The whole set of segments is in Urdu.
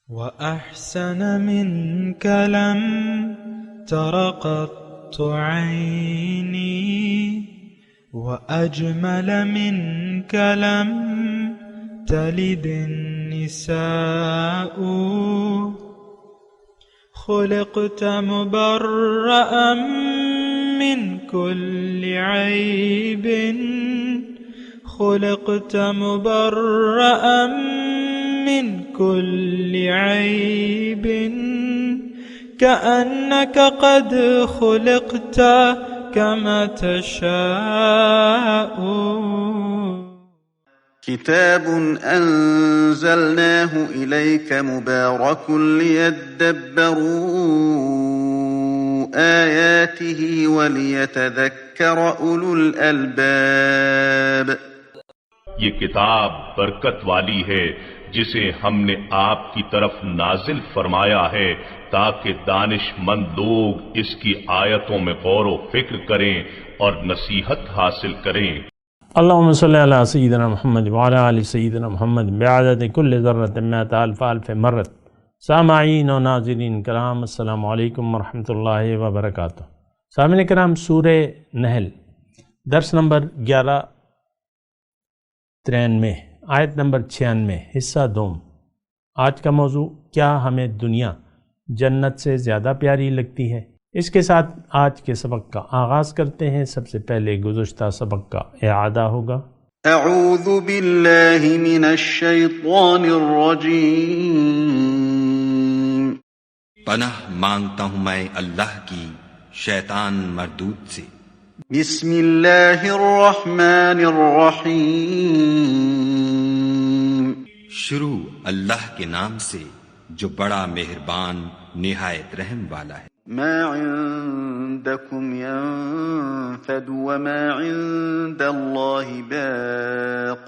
وأحسن منك لم تر قط عيني وأجمل منك لم تلد النساء خلقت مبرأ من كل عيب خلقت مبرأ من كل عيب كأنك قد خلقت كما تشاء. كتاب أنزلناه إليك مبارك ليدبروا آياته وليتذكر أولو الألباب. یہ کتاب برکت والی ہے جسے ہم نے آپ کی طرف نازل فرمایا ہے تاکہ دانش مند لوگ اس کی آیتوں میں غور و فکر کریں اور نصیحت حاصل کریں. اللہم صلی علی سیدنا محمد وعلی آل سیدنا محمد بعدد کل ذرۃ مئۃ الف الف مرت. سامعین و ناظرین کرام، السلام علیکم ورحمۃ اللہ وبرکاتہ. سامعین کرام، سورہ نحل درس نمبر 1193 آیت نمبر 96 حصہ دوم. آج کا موضوع، کیا ہمیں دنیا جنت سے زیادہ پیاری لگتی ہے؟ اس کے ساتھ آج کے سبق کا آغاز کرتے ہیں. سب سے پہلے گزشتہ سبق کا اعادہ ہوگا. اعوذ باللہ من الشیطان الرجیم. پناہ مانگتا ہوں میں اللہ کی شیطان مردود سے. بسم اللہ الرحمن الرحیم. شروع اللہ کے نام سے جو بڑا مہربان نہایت رحم والا ہے. ما عندكم ينفد وما عند الله باق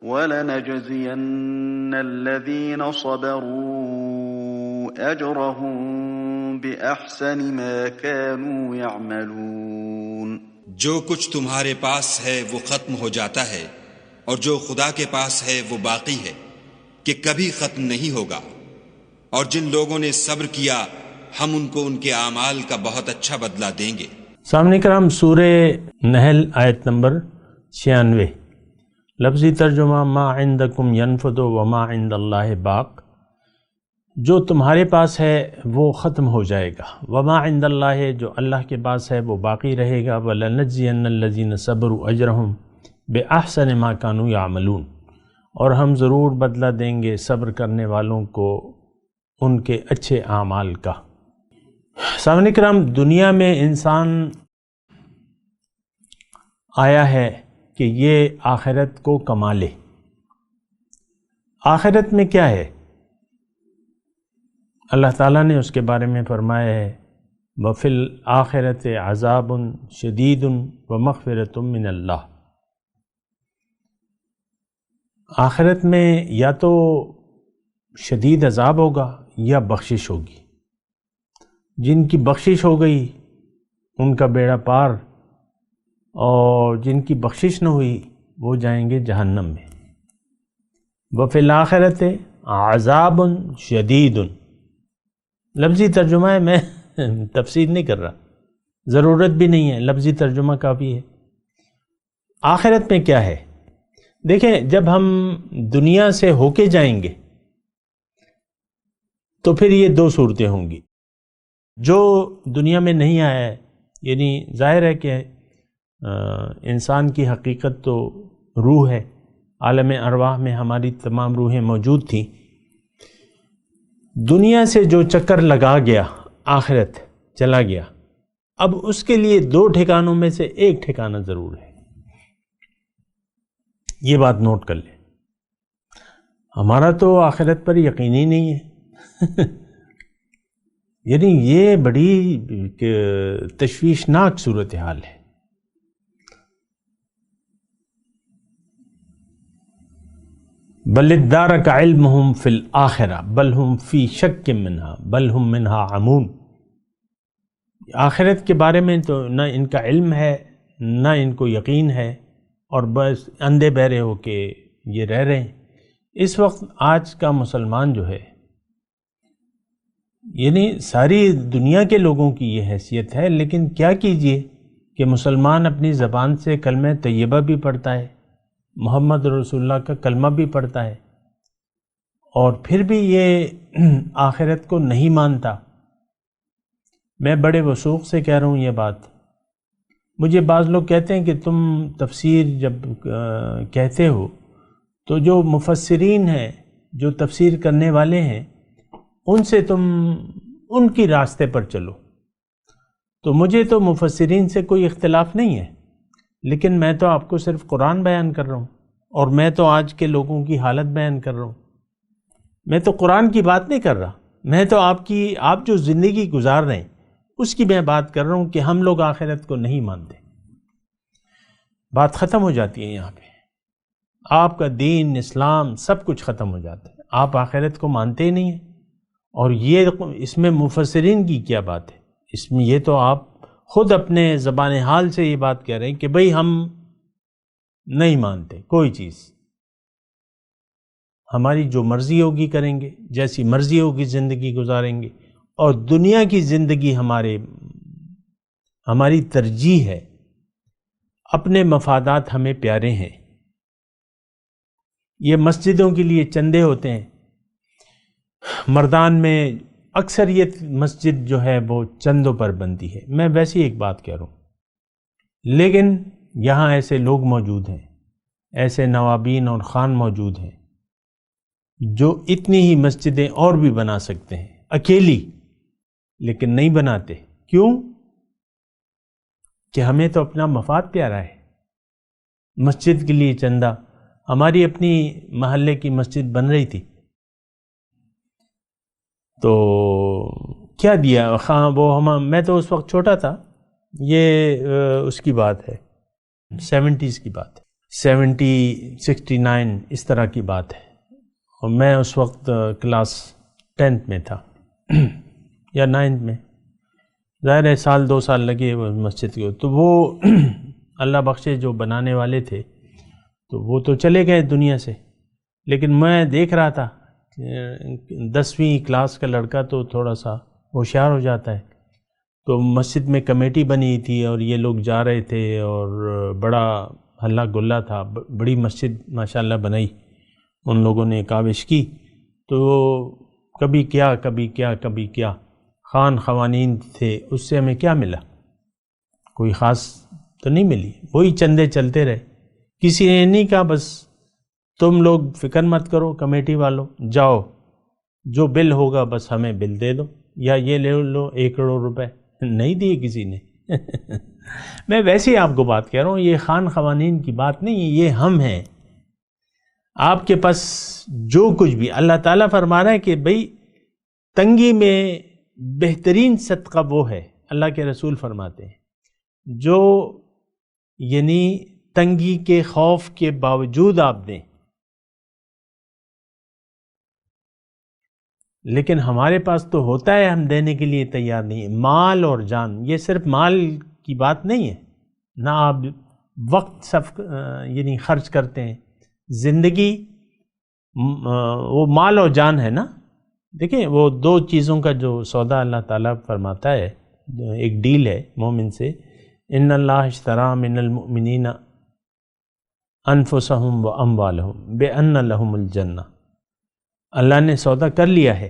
ولنجزين الذين صبروا أجرهم بأحسن ما كانوا يعملون. جو کچھ تمہارے پاس ہے وہ ختم ہو جاتا ہے اور جو خدا کے پاس ہے وہ باقی ہے کہ کبھی ختم نہیں ہوگا. اور جن لوگوں نے صبر کیا ہم ان کو ان کے اعمال کا بہت اچھا بدلہ دیں گے. سامنے کرام، سورہ نحل آیت نمبر 96. لفظی ترجمہ: ما عندکم ینفد وما عند اللہ باق. جو تمہارے پاس ہے وہ ختم ہو جائے گا، وما عند اللہ جو اللہ کے پاس ہے وہ باقی رہے گا. وَلَنَجْزِيَنَّ الَّذِينَ صَبَرُوا أَجْرَهُمْ بِأَحْسَنِ مَا كَانُوا يَعْمَلُونَ. اور ہم ضرور بدلہ دیں گے صبر کرنے والوں کو ان کے اچھے اعمال کا. سامعین کرام، دنیا میں انسان آیا ہے کہ یہ آخرت کو کما لے. آخرت میں کیا ہے؟ اللہ تعالیٰ نے اس کے بارے میں فرمایا ہے وَفِي الْآخِرَةِ عَذَابٌ شَدِيدٌ وَمَغْفِرَةٌ مِّنَ اللَّهِ. آخرت میں یا تو شدید عذاب ہوگا یا بخشش ہوگی. جن کی بخشش ہو گئی ان کا بیڑا پار، اور جن کی بخشش نہ ہوئی وہ جائیں گے جہنم میں. وَفِي الْآخِرَةِ عَذَابٌ شَدِيدٌ لفظی ترجمہ ہے، میں تفسیر نہیں کر رہا، ضرورت بھی نہیں ہے، لفظی ترجمہ کافی ہے. آخرت میں کیا ہے؟ دیکھیں، جب ہم دنیا سے ہو کے جائیں گے تو پھر یہ دو صورتیں ہوں گی. جو دنیا میں نہیں آیا ہے، یعنی ظاہر ہے کہ انسان کی حقیقت تو روح ہے. عالم ارواح میں ہماری تمام روحیں موجود تھیں. دنیا سے جو چکر لگا گیا، آخرت چلا گیا، اب اس کے لیے دو ٹھکانوں میں سے ایک ٹھکانہ ضرور ہے. یہ بات نوٹ کر لیں. ہمارا تو آخرت پر یقین ہی نہیں ہے. یعنی یہ بڑی تشویشناک صورتحال ہے. بل ادارک علمہم فی الآخرہ بل ہم فی شک منہا بل ہم منہا عمون. آخرت کے بارے میں تو نہ ان کا علم ہے نہ ان کو یقین ہے، اور بس اندھے بہرے ہو کے یہ رہ رہے ہیں. اس وقت آج کا مسلمان جو ہے یعنی ساری دنیا کے لوگوں کی یہ حیثیت ہے، لیکن کیا کیجئے کہ مسلمان اپنی زبان سے کلمہ طیبہ بھی پڑھتا ہے، محمد رسول اللہ کا کلمہ بھی پڑھتا ہے، اور پھر بھی یہ آخرت کو نہیں مانتا۔ میں بڑے وثوق سے کہہ رہا ہوں یہ بات۔ مجھے بعض لوگ کہتے ہیں کہ تم تفسیر جب کہتے ہو تو جو مفسرین ہیں، جو تفسیر کرنے والے ہیں، ان سے تم ان کی راستے پر چلو۔ تو مجھے تو مفسرین سے کوئی اختلاف نہیں ہے، لیکن میں تو آپ کو صرف قرآن بیان کر رہا ہوں، اور میں تو آج کے لوگوں کی حالت بیان کر رہا ہوں۔ میں تو قرآن کی بات نہیں کر رہا، میں تو آپ جو زندگی گزار رہے ہیں اس کی میں بات کر رہا ہوں کہ ہم لوگ آخرت کو نہیں مانتے۔ بات ختم ہو جاتی ہے یہاں پہ، آپ کا دین، اسلام، سب کچھ ختم ہو جاتا ہے۔ آپ آخرت کو مانتے ہی نہیں ہیں، اور یہ اس میں مفسرین کی کیا بات ہے؟ اس میں یہ تو آپ خود اپنے زبان حال سے یہ بات کہہ رہے ہیں کہ بھئی ہم نہیں مانتے کوئی چیز، ہماری جو مرضی ہوگی کریں گے، جیسی مرضی ہوگی زندگی گزاریں گے، اور دنیا کی زندگی ہماری ترجیح ہے، اپنے مفادات ہمیں پیارے ہیں۔ یہ مسجدوں کے لیے چندے ہوتے ہیں، مردان میں اکثریت مسجد جو ہے وہ چندوں پر بنتی ہے، میں ویسی ایک بات کہہ رہا ہوں، لیکن یہاں ایسے لوگ موجود ہیں، ایسے نوابین اور خان موجود ہیں جو اتنی ہی مسجدیں اور بھی بنا سکتے ہیں اکیلی، لیکن نہیں بناتے۔ کیوں؟ کہ ہمیں تو اپنا مفاد پیارا ہے۔ مسجد کے لیے چندہ، ہماری اپنی محلے کی مسجد بن رہی تھی تو کیا دیا میں تو اس وقت چھوٹا تھا، یہ اس کی بات ہے 70s کی بات ہے، 69 اس طرح کی بات ہے، اور میں اس وقت کلاس 10th میں تھا یا 9th میں، ظاہر ہے 2 سال لگے وہ مسجد کو۔ تو وہ اللہ بخشے جو بنانے والے تھے تو وہ تو چلے گئے دنیا سے، لیکن میں دیکھ رہا تھا 10ویں کلاس کا لڑکا تو تھوڑا سا ہوشیار ہو جاتا ہے، تو مسجد میں کمیٹی بنی تھی اور یہ لوگ جا رہے تھے اور بڑا ہلا گلا تھا، بڑی مسجد ماشاءاللہ بنائی ان لوگوں نے، کاوش کی، تو کبھی کیا کبھی کیا کبھی کیا، خان خوانین تھے، اس سے ہمیں کیا ملا؟ کوئی خاص تو نہیں ملی، وہی چندے چلتے رہے، کسی نے نہیں کہا بس تم لوگ فکر مت کرو کمیٹی والوں، جاؤ جو بل ہوگا بس ہمیں بل دے دو، یا یہ لے لو 1 کروڑ روپے، نہیں دیے کسی نے۔ میں ویسے ہی آپ کو بات کہہ رہا ہوں، یہ خان خوانین کی بات نہیں ہے، یہ ہم ہیں۔ آپ کے پاس جو کچھ بھی، اللہ تعالیٰ فرما رہا ہے کہ بھئی تنگی میں بہترین صدقہ وہ ہے، اللہ کے رسول فرماتے ہیں، جو یعنی تنگی کے خوف کے باوجود آپ دیں۔ لیکن ہمارے پاس تو ہوتا ہے، ہم دینے کے لیے تیار نہیں ہیں۔ مال اور جان، یہ صرف مال کی بات نہیں ہے، نہ آپ وقت یعنی خرچ کرتے ہیں، زندگی وہ مال اور جان ہے نا۔ دیکھیں وہ 2 چیزوں کا جو سودا اللہ تعالیٰ فرماتا ہے، ایک ڈیل ہے مومن سے، ان اللہ اشتری من المؤمنین انفسہم و اموالہم بان لہم الجنہ، اللہ نے سودا کر لیا ہے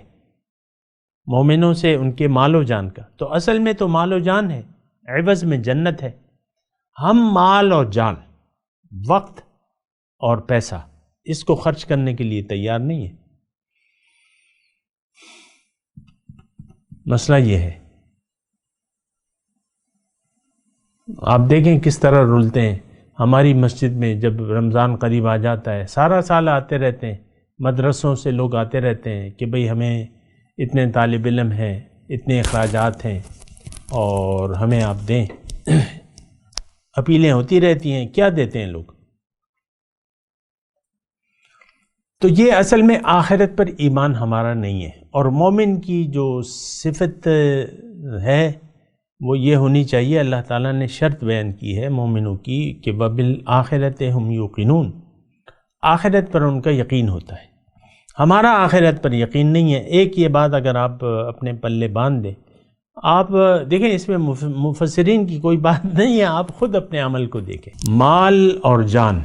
مومنوں سے ان کے مال و جان کا، تو اصل میں تو مال و جان ہے، عوض میں جنت ہے۔ ہم مال اور جان، وقت اور پیسہ، اس کو خرچ کرنے کے لیے تیار نہیں ہے۔ مسئلہ یہ ہے، آپ دیکھیں کس طرح رلتے ہیں۔ ہماری مسجد میں جب رمضان قریب آ جاتا ہے، سارا سال آتے رہتے ہیں، مدرسوں سے لوگ آتے رہتے ہیں کہ بھئی ہمیں اتنے طالب علم ہیں، اتنے اخراجات ہیں اور ہمیں آپ دیں، اپیلیں ہوتی رہتی ہیں، کیا دیتے ہیں لوگ؟ تو یہ اصل میں آخرت پر ایمان ہمارا نہیں ہے، اور مومن کی جو صفت ہے وہ یہ ہونی چاہیے، اللہ تعالیٰ نے شرط بیان کی ہے مومنوں کی کہ وَبِالْآخِرَةِ هُمْ يُوقِنُونَ، آخرت پر ان کا یقین ہوتا ہے۔ ہمارا آخرت پر یقین نہیں ہے۔ ایک یہ بات اگر آپ اپنے پلے باندھ دیں، آپ دیکھیں اس میں مفسرین کی کوئی بات نہیں ہے، آپ خود اپنے عمل کو دیکھیں۔ مال اور جان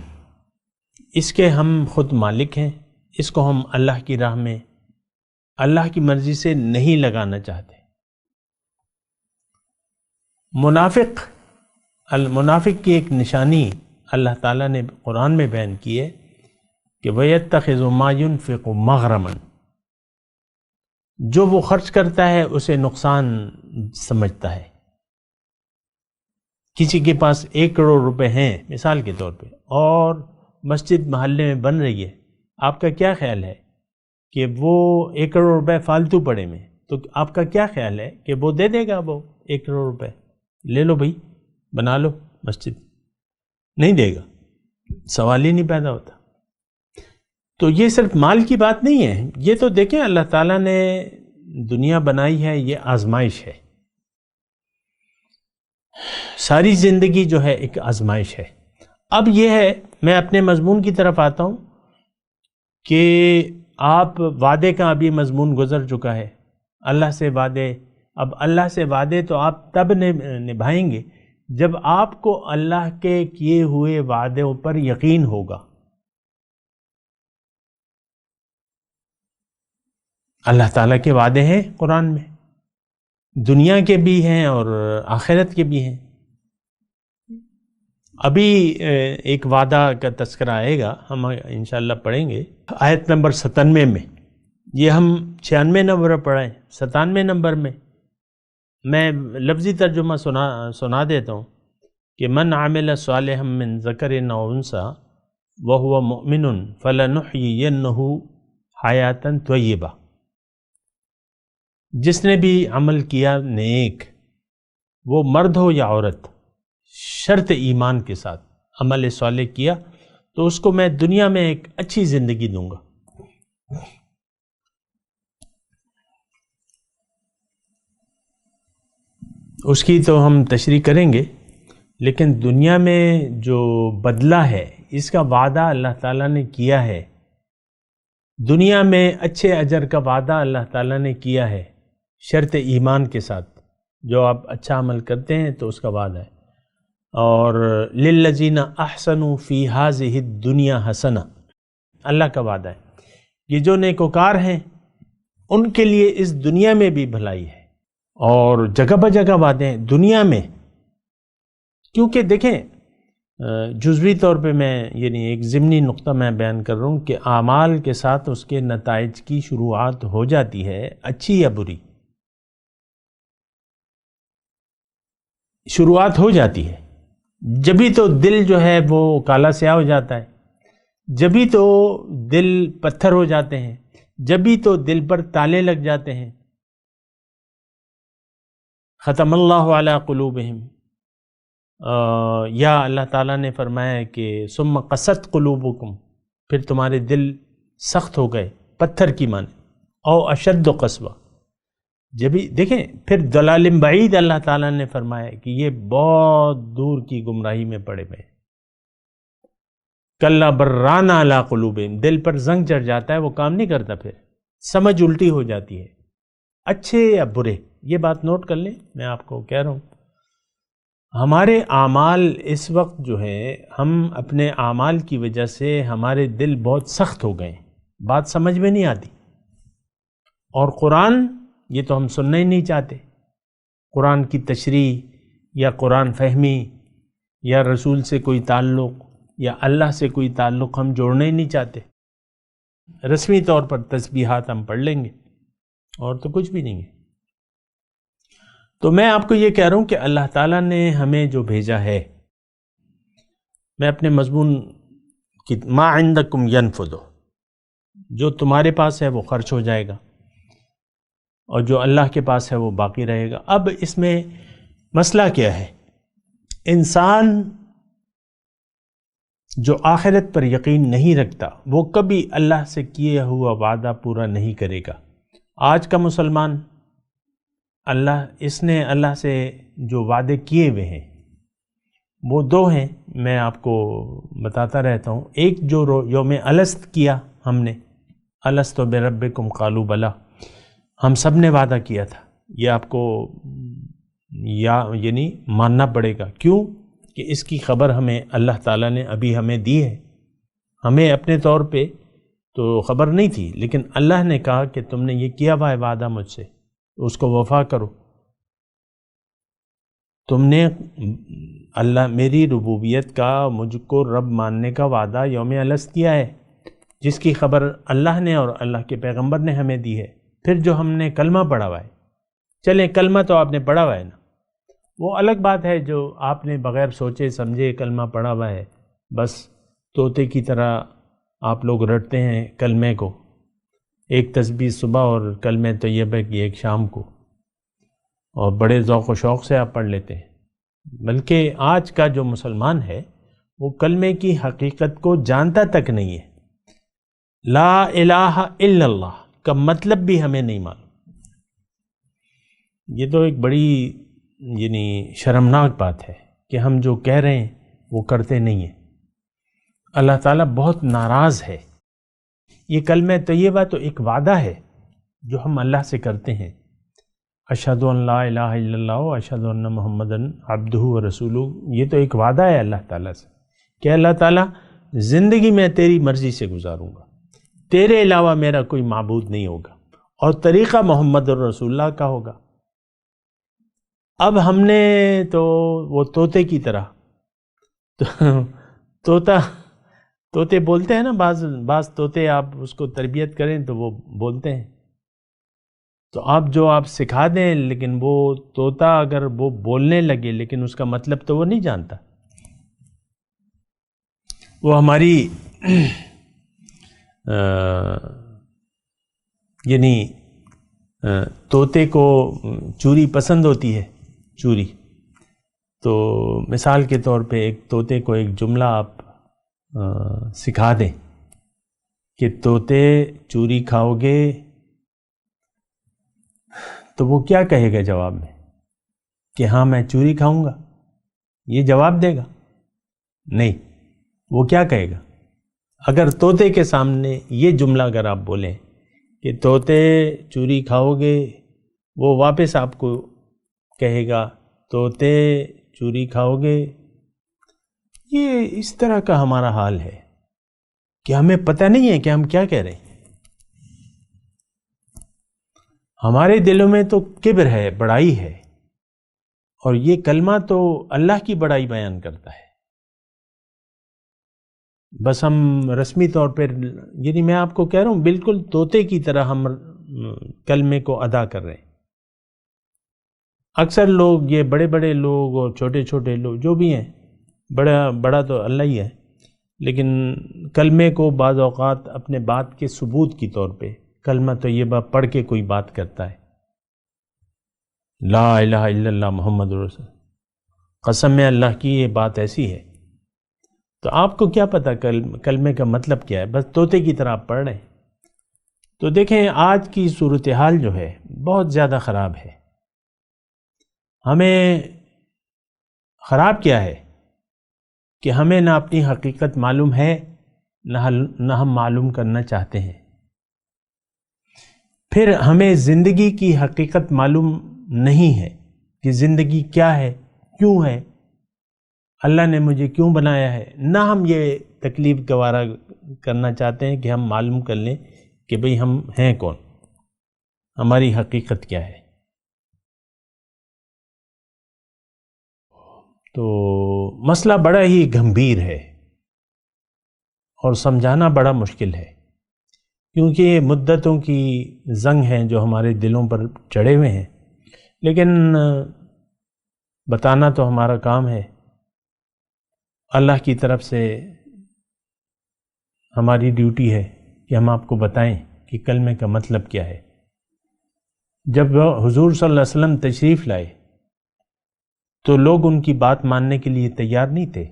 اس کے ہم خود مالک ہیں، اس کو ہم اللہ کی راہ میں اللہ کی مرضی سے نہیں لگانا چاہتے۔ المنافق کی ایک نشانی اللہ تعالیٰ نے قرآن میں بیان کی ہے کہ وَيَتَّخِذُ مَا يُنْفِقُ مَغْرَمًا، جو وہ خرچ کرتا ہے اسے نقصان سمجھتا ہے۔ کسی کے پاس 1 کروڑ روپے ہیں مثال کے طور پہ، اور مسجد محلے میں بن رہی ہے، آپ کا کیا خیال ہے کہ وہ 1 کروڑ روپے فالتو پڑے میں، تو آپ کا کیا خیال ہے کہ وہ دے دے گا وہ 1 کروڑ روپے، لے لو بھائی بنا لو مسجد؟ نہیں دے گا، سوال ہی نہیں پیدا ہوتا۔ تو یہ صرف مال کی بات نہیں ہے، یہ تو دیکھیں اللہ تعالیٰ نے دنیا بنائی ہے، یہ آزمائش ہے، ساری زندگی جو ہے ایک آزمائش ہے۔ اب یہ ہے، میں اپنے مضمون کی طرف آتا ہوں کہ آپ وعدے کا ابھی مضمون گزر چکا ہے، اللہ سے وعدے۔ اب اللہ سے وعدے تو آپ تب نبھائیں گے جب آپ کو اللہ کے کیے ہوئے وعدوں پر یقین ہوگا۔ اللہ تعالیٰ کے وعدے ہیں قرآن میں، دنیا کے بھی ہیں اور آخرت کے بھی ہیں۔ ابھی ایک وعدہ کا تذکرہ آئے گا، ہم انشاءاللہ پڑھیں گے آیت نمبر 97 میں۔ یہ ہم 96 نمبر پڑھیں، 97 نمبر میں لفظی ترجمہ سنا دیتا ہوں کہ من عمل صالحا من ذکر او انثی وهو مؤمن فلنحیینہ حیاتا طیبہ، جس نے بھی عمل کیا نیک، وہ مرد ہو یا عورت، شرط ایمان کے ساتھ عمل صالح کیا تو اس کو میں دنیا میں ایک اچھی زندگی دوں گا۔ اس کی تو ہم تشریح کریں گے، لیکن دنیا میں جو بدلہ ہے اس کا وعدہ اللہ تعالیٰ نے کیا ہے، دنیا میں اچھے اجر کا وعدہ اللہ تعالیٰ نے کیا ہے شرط ایمان کے ساتھ، جو آپ اچھا عمل کرتے ہیں تو اس کا وعدہ ہے۔ اور للذین احسنوا فی ہذہ الدنیا حسنہ، اللہ کا وعدہ ہے، یہ جو نیکوکار ہیں ان کے لیے اس دنیا میں بھی بھلائی ہے، اور جگہ بہ جگہ وعدے ہیں دنیا میں۔ کیونکہ دیکھیں جزوی طور پہ میں یعنی ایک ضمنی نقطہ میں بیان کر رہا ہوں کہ اعمال کے ساتھ اس کے نتائج کی شروعات ہو جاتی ہے، اچھی یا بری شروعات ہو جاتی ہے۔ جبھی تو دل جو ہے وہ کالا سیاہ ہو جاتا ہے، جبھی تو دل پتھر ہو جاتے ہیں، جبھی تو دل پر تالے لگ جاتے ہیں۔ ختم اللہ علی قلوبہم، یا اللہ تعالیٰ نے فرمایا کہ ثم قست قلوبکم، پھر تمہارے دل سخت ہو گئے، پتھر کی مانے، او اشد قسوہ۔ جبھی دیکھیں پھر ضلال بعید اللہ تعالیٰ نے فرمایا کہ یہ بہت دور کی گمراہی میں پڑے ہوئے، کلا بران علی قلوبہم، دل پر زنگ چڑھ جاتا ہے، وہ کام نہیں کرتا، پھر سمجھ الٹی ہو جاتی ہے، اچھے یا برے۔ یہ بات نوٹ کر لیں، میں آپ کو کہہ رہا ہوں ہمارے اعمال اس وقت جو ہے، ہم اپنے اعمال کی وجہ سے ہمارے دل بہت سخت ہو گئے، بات سمجھ میں نہیں آتی، اور قرآن یہ تو ہم سننا ہی نہیں چاہتے، قرآن کی تشریح یا قرآن فہمی یا رسول سے کوئی تعلق یا اللہ سے کوئی تعلق ہم جوڑنا ہی نہیں چاہتے۔ رسمی طور پر تسبیحات ہم پڑھ لیں گے اور تو کچھ بھی نہیں ہے۔ تو میں آپ کو یہ کہہ رہا ہوں کہ اللہ تعالیٰ نے ہمیں جو بھیجا ہے، میں اپنے مضمون کی ما عندکم ینفد، جو تمہارے پاس ہے وہ خرچ ہو جائے گا، اور جو اللہ کے پاس ہے وہ باقی رہے گا۔ اب اس میں مسئلہ کیا ہے؟ انسان جو آخرت پر یقین نہیں رکھتا وہ کبھی اللہ سے کیا ہوا وعدہ پورا نہیں کرے گا۔ آج کا مسلمان اس نے اللہ سے جو وعدے کیے ہوئے ہیں وہ دو ہیں، میں آپ کو بتاتا رہتا ہوں۔ ایک جو یوم الست کیا ہم نے، الستو بربکم قالوا بلا، ہم سب نے وعدہ کیا تھا، یہ آپ کو یعنی ماننا پڑے گا۔ کیوں کہ اس کی خبر ہمیں اللہ تعالیٰ نے ابھی ہمیں دی ہے، ہمیں اپنے طور پہ تو خبر نہیں تھی، لیکن اللہ نے کہا کہ تم نے یہ کیا ہوا ہے وعدہ مجھ سے، اس کو وفا کرو۔ تم نے اللہ میری ربوبیت کا، مجھ کو رب ماننے کا وعدہ یوم الست کیا ہے، جس کی خبر اللہ نے اور اللہ کے پیغمبر نے ہمیں دی ہے۔ پھر جو ہم نے کلمہ پڑھا ہوا ہے، چلیں کلمہ تو آپ نے پڑھا ہوا ہے نا، وہ الگ بات ہے جو آپ نے بغیر سوچے سمجھے کلمہ پڑھا ہوا ہے، بس طوطے کی طرح آپ لوگ رٹتے ہیں کلمے کو، ایک تسبیح صبح اور کلمہ طیبہ کی ایک شام کو، اور بڑے ذوق و شوق سے آپ پڑھ لیتے ہیں۔ بلکہ آج کا جو مسلمان ہے وہ کلمے کی حقیقت کو جانتا تک نہیں ہے۔ لا الہ الا اللہ کا مطلب بھی ہمیں نہیں معلوم۔ یہ تو ایک بڑی یعنی شرمناک بات ہے کہ ہم جو کہہ رہے ہیں وہ کرتے نہیں ہیں۔ اللہ تعالیٰ بہت ناراض ہے۔ یہ کلمہ طیبہ تو ایک وعدہ ہے جو ہم اللہ سے کرتے ہیں، اشہد ان لا الہ الا اللہ و اشہد ان محمدن عبدہ و رسولہ، یہ تو ایک وعدہ ہے اللہ تعالیٰ سے کہ اللہ تعالیٰ زندگی میں تیری مرضی سے گزاروں گا، تیرے علاوہ میرا کوئی معبود نہیں ہوگا، اور طریقہ محمد الرسول اللہ کا ہوگا۔ اب ہم نے تو وہ طوطے کی طرح طوطے بولتے ہیں نا، بعض طوطے آپ اس کو تربیت کریں تو وہ بولتے ہیں، تو آپ سکھا دیں، لیکن وہ طوطا اگر وہ بولنے لگے لیکن اس کا مطلب تو وہ نہیں جانتا۔ وہ ہماری یعنی طوطے کو چوری پسند ہوتی ہے، چوری، تو مثال کے طور پہ ایک طوطے کو ایک جملہ آپ سکھا دیں کہ طوطے چوری کھاؤ گے، تو وہ کیا کہے گا جواب میں کہ ہاں میں چوری کھاؤں گا؟ یہ جواب دے گا؟ نہیں، وہ کیا کہے گا؟ اگر طوطے کے سامنے یہ جملہ اگر آپ بولیں کہ طوطے چوری کھاؤ گے، وہ واپس آپ کو کہے گا طوطے چوری کھاؤ گے۔ یہ اس طرح کا ہمارا حال ہے کہ ہمیں پتہ نہیں ہے کہ ہم کیا کہہ رہے ہیں۔ ہمارے دلوں میں تو کبر ہے، بڑائی ہے، اور یہ کلمہ تو اللہ کی بڑائی بیان کرتا ہے۔ بس ہم رسمی طور پر یعنی میں آپ کو کہہ رہا ہوں بالکل طوطے کی طرح ہم کلمے کو ادا کر رہے ہیں۔ اکثر لوگ، یہ بڑے بڑے لوگ اور چھوٹے چھوٹے لوگ جو بھی ہیں، بڑا تو اللہ ہی ہے، لیکن کلمے کو بعض اوقات اپنے بات کے ثبوت کی طور پہ کلمہ طیبہ پڑھ کے کوئی بات کرتا ہے، لا الہ الا اللہ محمد رسول، قسم ہے اللہ کی یہ بات ایسی ہے، تو آپ کو کیا پتہ کلمے کا مطلب کیا ہے؟ بس طوطے کی طرح آپ پڑھ رہے ہیں۔ تو دیکھیں آج کی صورتحال جو ہے بہت زیادہ خراب ہے۔ ہمیں خراب کیا ہے کہ ہمیں نہ اپنی حقیقت معلوم ہے، نہ ہم معلوم کرنا چاہتے ہیں۔ پھر ہمیں زندگی کی حقیقت معلوم نہیں ہے کہ زندگی کیا ہے، کیوں ہے، اللہ نے مجھے کیوں بنایا ہے، نہ ہم یہ تکلیف گوارا کرنا چاہتے ہیں کہ ہم معلوم کر لیں کہ بھئی ہم ہیں کون، ہماری حقیقت کیا ہے۔ تو مسئلہ بڑا ہی گمبھیر ہے اور سمجھانا بڑا مشکل ہے، کیونکہ یہ مدتوں کی زنگ ہیں جو ہمارے دلوں پر چڑھے ہوئے ہیں، لیکن بتانا تو ہمارا کام ہے۔ اللہ کی طرف سے ہماری ڈیوٹی ہے کہ ہم آپ کو بتائیں کہ کلمے کا مطلب کیا ہے۔ جب حضور صلی اللہ علیہ وسلم تشریف لائے تو لوگ ان کی بات ماننے کے لیے تیار نہیں تھے۔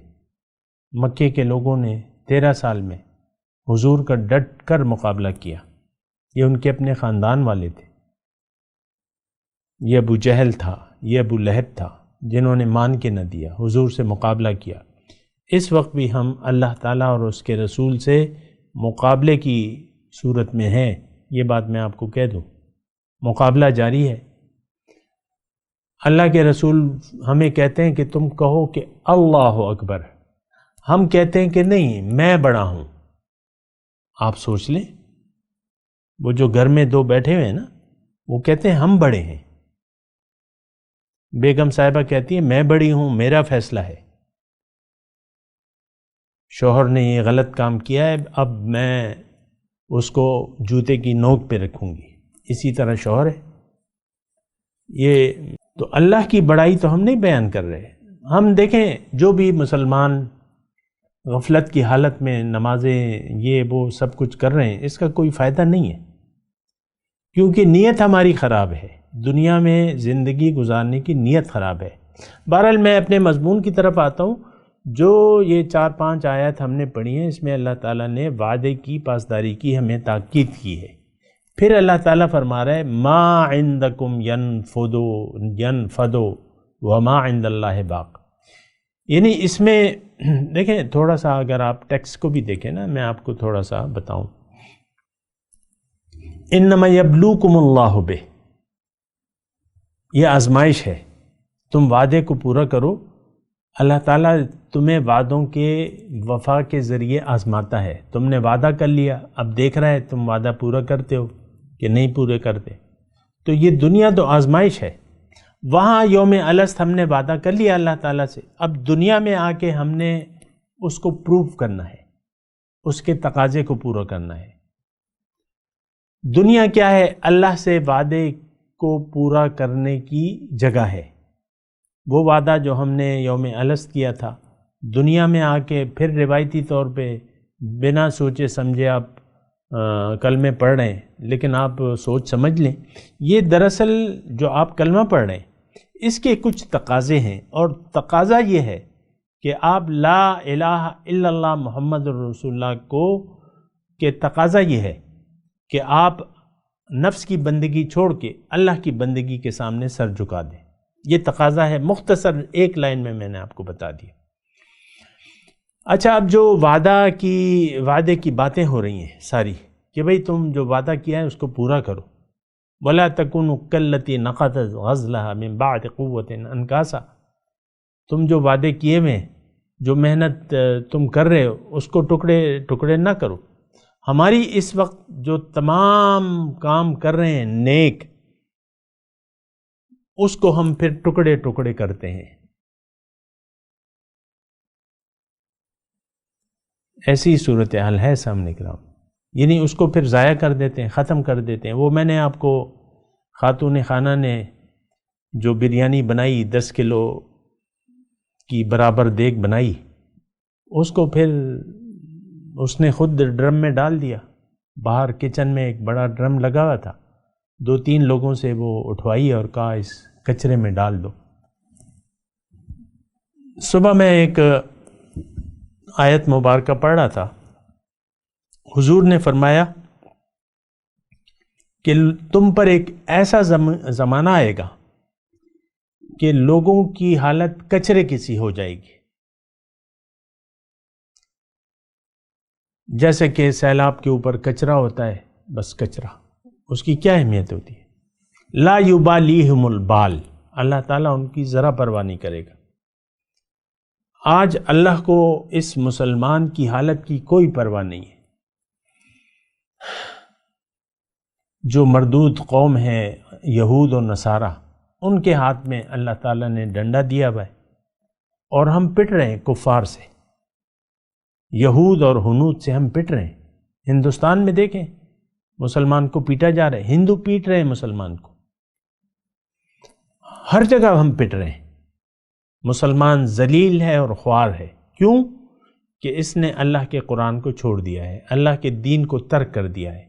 مکے کے لوگوں نے 13 سال میں حضور کا ڈٹ کر مقابلہ کیا۔ یہ ان کے اپنے خاندان والے تھے، یہ ابو جہل تھا، یہ ابو لہب تھا، جنہوں نے مان کے نہ دیا، حضور سے مقابلہ کیا۔ اس وقت بھی ہم اللہ تعالیٰ اور اس کے رسول سے مقابلے کی صورت میں ہے، یہ بات میں آپ کو کہہ دوں، مقابلہ جاری ہے۔ اللہ کے رسول ہمیں کہتے ہیں کہ تم کہو کہ اللہ اکبر، ہم کہتے ہیں کہ نہیں میں بڑا ہوں۔ آپ سوچ لیں، وہ جو گھر میں دو بیٹھے ہوئے ہیں نا، وہ کہتے ہیں ہم بڑے ہیں، بیگم صاحبہ کہتی ہے میں بڑی ہوں، میرا فیصلہ ہے، شوہر نے یہ غلط کام کیا ہے، اب میں اس کو جوتے کی نوک پہ رکھوں گی، اسی طرح شوہر ہے۔ یہ تو اللہ کی بڑائی تو ہم نہیں بیان کر رہے۔ ہم دیکھیں جو بھی مسلمان غفلت کی حالت میں نمازیں یہ وہ سب کچھ کر رہے ہیں، اس کا کوئی فائدہ نہیں ہے، کیونکہ نیت ہماری خراب ہے، دنیا میں زندگی گزارنے کی نیت خراب ہے۔ بہرحال میں اپنے مضمون کی طرف آتا ہوں۔ جو یہ 4-5 آیات ہم نے پڑھی ہیں، اس میں اللہ تعالیٰ نے وعدے کی پاسداری کی ہمیں تاکید کی ہے۔ پھر اللہ تعالیٰ فرما رہا ہے ما عندکم ینفد وما عند اللہ باق، یعنی اس میں دیکھیں تھوڑا سا، اگر آپ ٹیکسٹ کو بھی دیکھیں نا، میں آپ کو تھوڑا سا بتاؤں، انما یبلوکم اللہ بہ، یہ آزمائش ہے، تم وعدے کو پورا کرو، اللہ تعالیٰ تمہیں وعدوں کے وفا کے ذریعے آزماتا ہے۔ تم نے وعدہ کر لیا، اب دیکھ رہا ہے تم وعدہ پورا کرتے ہو کہ نہیں پورے کرتے۔ تو یہ دنیا تو آزمائش ہے، وہاں یوم الست ہم نے وعدہ کر لیا اللہ تعالیٰ سے، اب دنیا میں آ کے ہم نے اس کو پروف کرنا ہے، اس کے تقاضے کو پورا کرنا ہے۔ دنیا کیا ہے؟ اللہ سے وعدے کو پورا کرنے کی جگہ ہے۔ وہ وعدہ جو ہم نے یوم الست کیا تھا، دنیا میں آ کے پھر روایتی طور پہ بنا سوچے سمجھے آپ کلمے پڑھ رہے ہیں، لیکن آپ سوچ سمجھ لیں، یہ دراصل جو آپ کلمہ پڑھ رہے ہیں اس کے کچھ تقاضے ہیں، اور تقاضا یہ ہے کہ آپ لا الہ الا اللہ محمد رسول اللہ کو کہ تقاضا یہ ہے کہ آپ نفس کی بندگی چھوڑ کے اللہ کی بندگی کے سامنے سر جھکا دیں۔ یہ تقاضا ہے، مختصر ایک لائن میں نے آپ کو بتا دیا۔ اچھا، اب جو وعدے کی باتیں ہو رہی ہیں ساری، کہ بھئی تم جو وعدہ کیا ہے اس کو پورا کرو، وَلَا تَكُونُوا كَالَّتِي نَقَضَتْ غَزْلَهَا مِن بَعْدِ قُوَّةٍ أَنْكَاثًا، تم جو وعدے کیے ہوئے، جو محنت تم کر رہے ہو، اس کو ٹکڑے ٹکڑے نہ کرو۔ ہماری اس وقت جو تمام کام کر رہے ہیں نیک، اس کو ہم پھر ٹکڑے ٹکڑے کرتے ہیں۔ ایسی صورتحال ہے سامنے کرام، یعنی اس کو پھر ضائع کر دیتے ہیں، ختم کر دیتے ہیں۔ وہ میں نے آپ کو خاتون خانہ نے جو بریانی بنائی، 10 کلو کی برابر دیگ بنائی، اس کو پھر اس نے خود ڈرم میں ڈال دیا۔ باہر کچن میں ایک بڑا ڈرم لگا ہوا تھا، 2-3 لوگوں سے وہ اٹھوائی اور کہا اس کچرے میں ڈال دو۔ صبح میں ایک آیت مبارکہ پڑھ رہا تھا، حضور نے فرمایا کہ تم پر ایک ایسا زمانہ آئے گا کہ لوگوں کی حالت کچرے کی سی ہو جائے گی، جیسے کہ سیلاب کے اوپر کچرا ہوتا ہے، بس کچرا، اس کی کیا اہمیت ہوتی ہے؟ لا یبالیہم البال، اللہ تعالیٰ ان کی ذرا پرواہ نہیں کرے گا۔ آج اللہ کو اس مسلمان کی حالت کی کوئی پرواہ نہیں ہے۔ جو مردود قوم ہے یہود و نصارہ، ان کے ہاتھ میں اللہ تعالیٰ نے ڈنڈا دیا ہوا ہے، اور ہم پٹ رہے ہیں کفار سے، یہود اور ہنود سے ہم پٹ رہے ہیں۔ ہندوستان میں دیکھیں، مسلمان کو پیٹا جا رہا ہے، ہندو پیٹ رہے ہیں مسلمان کو، ہر جگہ ہم پٹ رہے ہیں۔ مسلمان ذلیل ہے اور خوار ہے، کیوں؟ کہ اس نے اللہ کے قرآن کو چھوڑ دیا ہے، اللہ کے دین کو ترک کر دیا ہے۔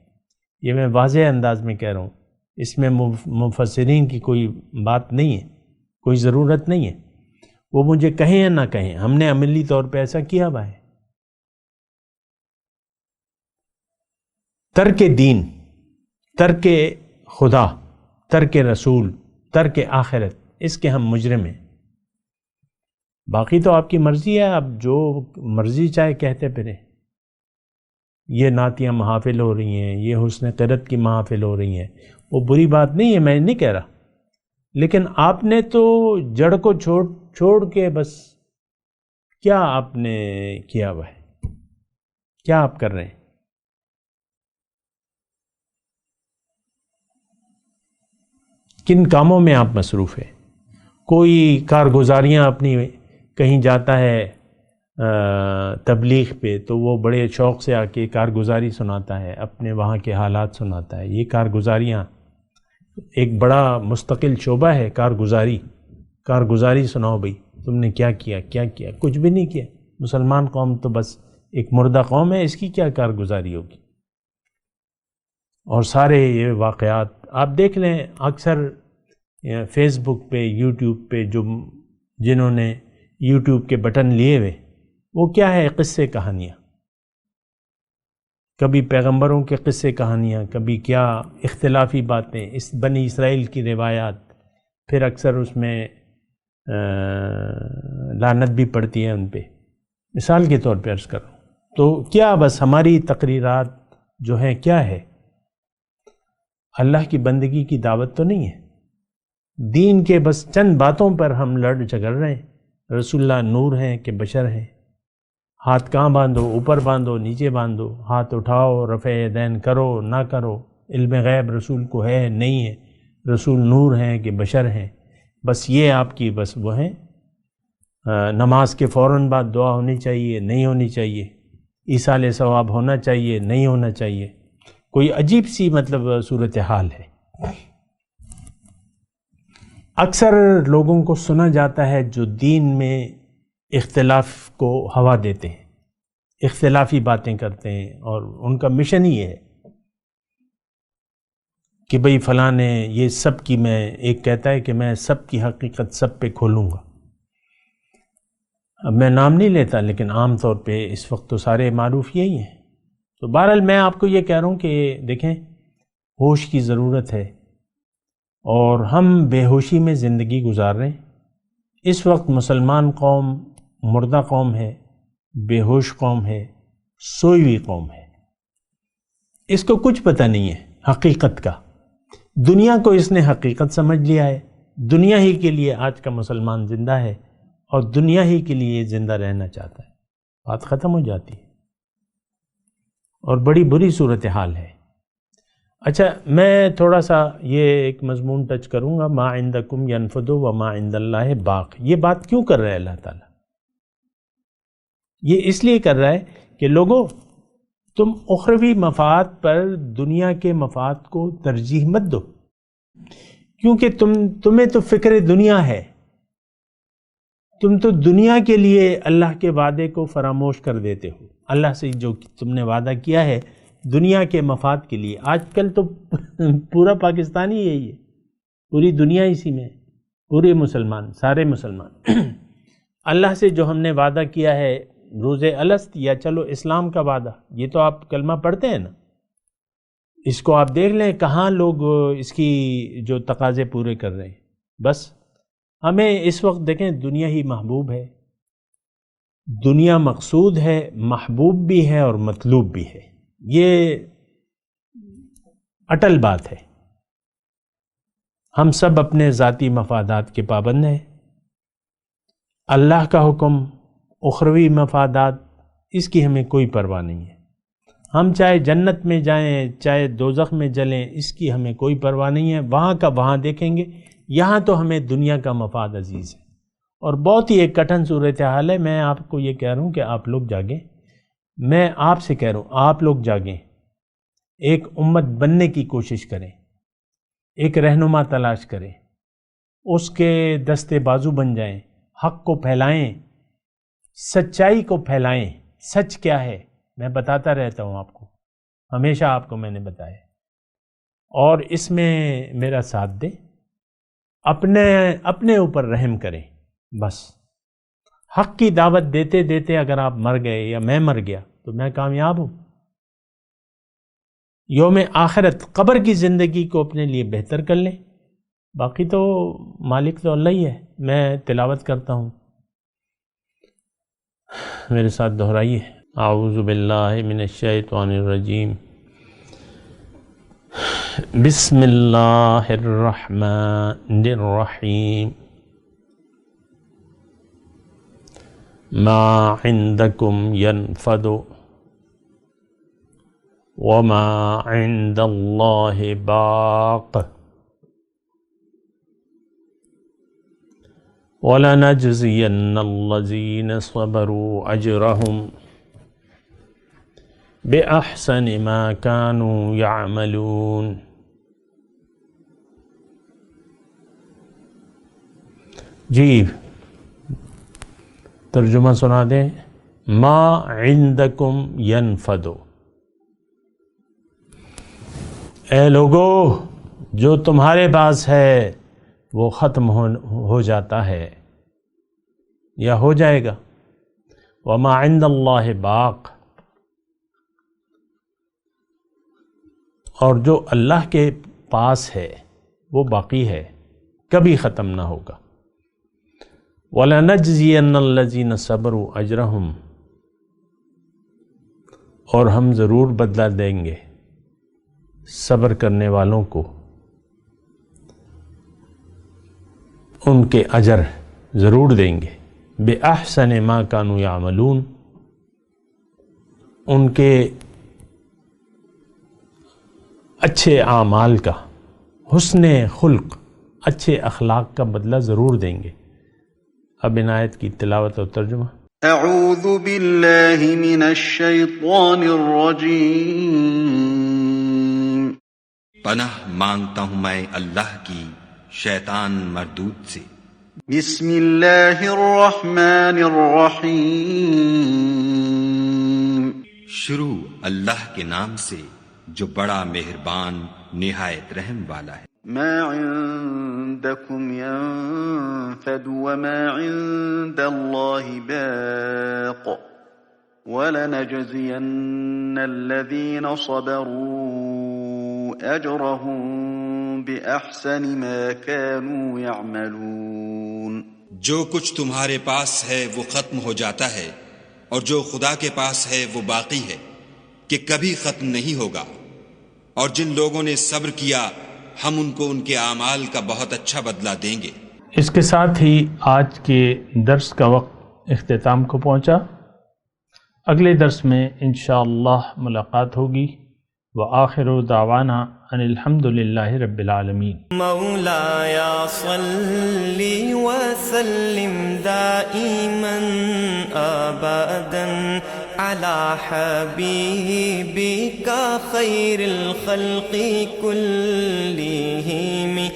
یہ میں واضح انداز میں کہہ رہا ہوں، اس میں مفسرین کی کوئی بات نہیں ہے، کوئی ضرورت نہیں ہے، وہ مجھے کہیں یا نہ کہیں، ہم نے عملی طور پہ ایسا کیا ہوا ہے۔ ترک دین، ترک خدا، ترک رسول، ترک آخرت، اس کے ہم مجرم ہیں۔ باقی تو آپ کی مرضی ہے، آپ جو مرضی چاہے کہتے پھریں۔ یہ نعتیہ محافل ہو رہی ہیں، یہ حسن قرت کی محافل ہو رہی ہیں، وہ بری بات نہیں ہے، میں نہیں کہہ رہا، لیکن آپ نے تو جڑ کو چھوڑ کے بس کیا آپ نے کیا ہوا ہے؟ کیا آپ کر رہے ہیں؟ کن کاموں میں آپ مصروف ہیں؟ کوئی کارگزاریاں اپنی، کہیں جاتا ہے تبلیغ پہ تو وہ بڑے شوق سے آ کے کارگزاری سناتا ہے، اپنے وہاں کے حالات سناتا ہے. یہ کارگزاریاں ایک بڑا مستقل شعبہ ہے. کارگزاری سناؤ بھئی، تم نے کیا کیا؟ کچھ بھی نہیں کیا. مسلمان قوم تو بس ایک مردہ قوم ہے، اس کی کیا کارگزاری ہوگی؟ اور سارے یہ واقعات آپ دیکھ لیں، اکثر فیس بک پہ، یوٹیوب پہ جنہوں نے یوٹیوب کے بٹن لیے ہوئے، وہ کیا ہے؟ قصے کہانیاں، کبھی پیغمبروں کے قصے کہانیاں، کبھی کیا اختلافی باتیں، اس بنی اسرائیل کی روایات، پھر اکثر اس میں لعنت بھی پڑتی ہے ان پہ. مثال کے طور پہ عرض کروں تو کیا بس ہماری تقریرات جو ہیں کیا ہے؟ اللہ کی بندگی کی دعوت تو نہیں ہے. دین کے بس چند باتوں پر ہم لڑ جھگڑ رہے ہیں. رسول اللہ نور ہیں کہ بشر ہیں؟ ہاتھ کہاں باندھو، اوپر باندھو، نیچے باندھو، ہاتھ اٹھاؤ، رفع یدین کرو نہ کرو، علم غیب رسول کو ہے نہیں ہے، رسول نور ہیں کہ بشر ہیں؟ بس یہ آپ کی بس وہ ہیں. نماز کے فوراً بعد دعا ہونی چاہیے، نہیں ہونی چاہیے، ایصال ثواب ہونا چاہیے، نہیں ہونا چاہیے. کوئی عجیب سی مطلب صورتحال ہے. اکثر لوگوں کو سنا جاتا ہے جو دین میں اختلاف کو ہوا دیتے ہیں، اختلافی باتیں کرتے ہیں، اور ان کا مشن ہی ہے کہ بھئی فلاں نے یہ سب کی، میں ایک کہتا ہے کہ میں سب کی حقیقت سب پہ کھولوں گا. اب میں نام نہیں لیتا، لیکن عام طور پہ اس وقت تو سارے معروف یہی ہیں. تو بہرحال میں آپ کو یہ کہہ رہا ہوں کہ دیکھیں، ہوش کی ضرورت ہے، اور ہم بے ہوشی میں زندگی گزار رہے ہیں. اس وقت مسلمان قوم مردہ قوم ہے، بے ہوش قوم ہے، سوئی ہوئی قوم ہے. اس کو کچھ پتہ نہیں ہے حقیقت کا. دنیا کو اس نے حقیقت سمجھ لیا ہے. دنیا ہی کے لیے آج کا مسلمان زندہ ہے، اور دنیا ہی کے لیے زندہ رہنا چاہتا ہے. بات ختم ہو جاتی ہے، اور بڑی بری صورتحال ہے. اچھا، میں تھوڑا سا یہ ایک مضمون ٹچ کروں گا، ما عندکم ینفد وما عند اللہ باق. یہ بات کیوں کر رہا ہے اللہ تعالیٰ؟ یہ اس لیے کر رہا ہے کہ لوگوں، تم اخروی مفاد پر دنیا کے مفاد کو ترجیح مت دو، کیونکہ تمہیں تو فکر دنیا ہے. تم تو دنیا کے لیے اللہ کے وعدے کو فراموش کر دیتے ہو. اللہ سے جو تم نے وعدہ کیا ہے دنیا کے مفاد کے لیے. آج کل تو پورا پاکستان ہی یہی ہے، پوری دنیا اسی میں، پورے مسلمان، سارے مسلمان. اللہ سے جو ہم نے وعدہ کیا ہے روز الست، یا چلو اسلام کا وعدہ، یہ تو آپ کلمہ پڑھتے ہیں نا، اس کو آپ دیکھ لیں کہاں لوگ اس کی جو تقاضے پورے کر رہے ہیں. بس ہمیں اس وقت دیکھیں، دنیا ہی محبوب ہے، دنیا مقصود ہے، محبوب بھی ہے اور مطلوب بھی ہے. یہ اٹل بات ہے. ہم سب اپنے ذاتی مفادات کے پابند ہیں. اللہ کا حکم، اخروی مفادات، اس کی ہمیں کوئی پرواہ نہیں ہے. ہم چاہے جنت میں جائیں چاہے دوزخ میں جلیں، اس کی ہمیں کوئی پرواہ نہیں ہے. وہاں کا وہاں دیکھیں گے. یہاں تو ہمیں دنیا کا مفاد عزیز ہے، اور بہت ہی ایک کٹھن صورتحال ہے. میں آپ کو یہ کہہ رہا ہوں کہ آپ لوگ جاگیں. میں آپ سے کہہ رہا ہوں آپ لوگ جاگیں، ایک امت بننے کی کوشش کریں، ایک رہنما تلاش کریں، اس کے دستے بازو بن جائیں، حق کو پھیلائیں، سچائی کو پھیلائیں. سچ کیا ہے میں بتاتا رہتا ہوں آپ کو، ہمیشہ آپ کو میں نے بتایا، اور اس میں میرا ساتھ دیں. اپنے اوپر رحم کریں. بس حق کی دعوت دیتے دیتے اگر آپ مر گئے یا میں مر گیا تو میں کامیاب ہوں. یوم آخرت، قبر کی زندگی کو اپنے لیے بہتر کر لیں. باقی تو مالک تو اللہ ہی ہے. میں تلاوت کرتا ہوں، میرے ساتھ دہرائیے. اعوذ باللہ من الشیطان الرجیم بسم اللہ الرحمن الرحیم ما عندکم ینفد وما عند اللہ باق وَلَنَجْزِيَنَّ الَّذِينَ صَبَرُوا أَجْرَهُمْ بِأَحْسَنِ مَا كَانُوا يَعْمَلُونَ۔ جی ترجمہ سنا دیں۔ ما عندکم ینفد، اے لوگو جو تمہارے پاس ہے وہ ختم ہو جاتا ہے یا ہو جائے گا۔ وما عند اللہ باق، اور جو اللہ کے پاس ہے وہ باقی ہے، کبھی ختم نہ ہوگا۔ وَلَنَجْزِيَنَّ الَّذِينَ صَبَرُوا أَجْرَهُمْ، اور ہم ضرور بدلہ دیں گے صبر کرنے والوں کو ان کے اجر ضرور دیں گے۔ بِأَحْسَنِ مَا كَانُوا يَعْمَلُونَ، ان کے اچھے اعمال کا، حسن خلق، اچھے اخلاق کا بدلہ ضرور دیں گے۔ اب ان آیت کی تلاوت اور ترجمہ۔ اعوذ باللہ من الشیطان الرجیم، پناہ مانگتا ہوں میں اللہ کی شیطان مردود سے۔ بسم اللہ الرحمن الرحیم، شروع اللہ کے نام سے جو بڑا مہربان نہایت رحم والا ہے۔ ما عندکم ینفد وما عند اللہ باق وَلَنَجْزِيَنَّ الَّذِينَ صَبَرُوا أَجْرَهُمْ بِأَحْسَنِ مَا كَانُوا يَعْمَلُونَ۔ جو کچھ تمہارے پاس ہے وہ ختم ہو جاتا ہے، اور جو خدا کے پاس ہے وہ باقی ہے کہ کبھی ختم نہیں ہوگا۔ اور جن لوگوں نے صبر کیا ہم ان کو ان کے اعمال کا بہت اچھا بدلہ دیں گے۔ اس کے ساتھ ہی آج کے درس کا وقت اختتام کو پہنچا۔ اگلے درس میں انشاءاللہ ملاقات ہوگی۔ وآخر دعوانا ان الحمد للہ رب العالمین۔ مولاي صل وسلم دائما ابدا على حبيبك خير الخلق كلهم